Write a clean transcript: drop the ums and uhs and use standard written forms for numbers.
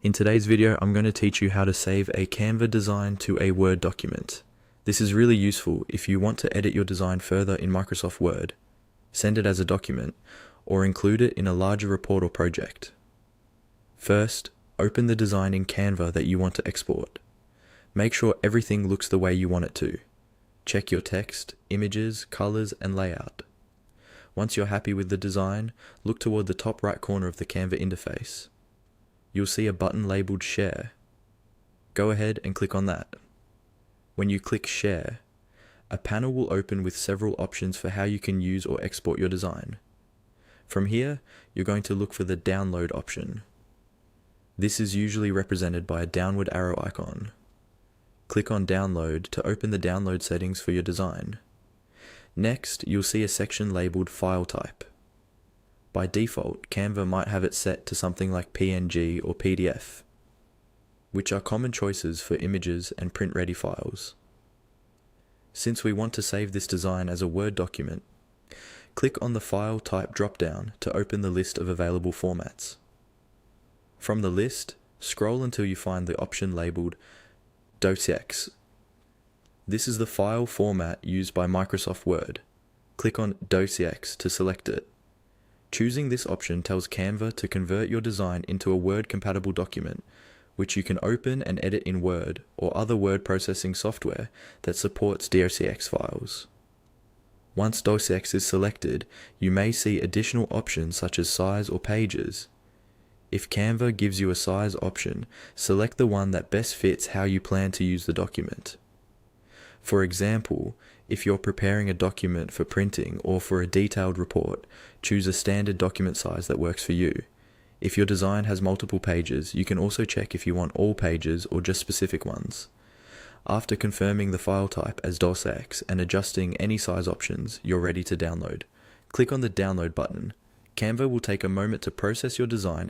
In today's video, I'm going to teach you how to save a Canva design to a Word document. This is really useful if you want to edit your design further in Microsoft Word, send it as a document, or include it in a larger report or project. First, open the design in Canva that you want to export. Make sure everything looks the way you want it to. Check your text, images, colors, and layout. Once you're happy with the design, look toward the top right corner of the Canva interface. You'll see a button labeled Share. Go ahead and click on that. When you click Share, a panel will open with several options for how you can use or export your design. From here, you're going to look for the Download option. This is usually represented by a downward arrow icon. Click on Download to open the download settings for your design. Next, you'll see a section labeled File Type. By default, Canva might have it set to something like PNG or PDF, which are common choices for images and print-ready files. Since we want to save this design as a Word document, click on the File Type drop-down to open the list of available formats. From the list, scroll until you find the option labeled DOCX. This is the file format used by Microsoft Word. Click on DOCX to select it. Choosing this option tells Canva to convert your design into a Word-compatible document, which you can open and edit in Word or other word processing software that supports DOCX files. Once DOCX is selected, you may see additional options such as size or pages. If Canva gives you a size option, select the one that best fits how you plan to use the document. For example, if you're preparing a document for printing or for a detailed report, choose a standard document size that works for you. If your design has multiple pages, you can also check if you want all pages or just specific ones. After confirming the file type as DOCX and adjusting any size options, you're ready to download. Click on the Download button. Canva will take a moment to process your design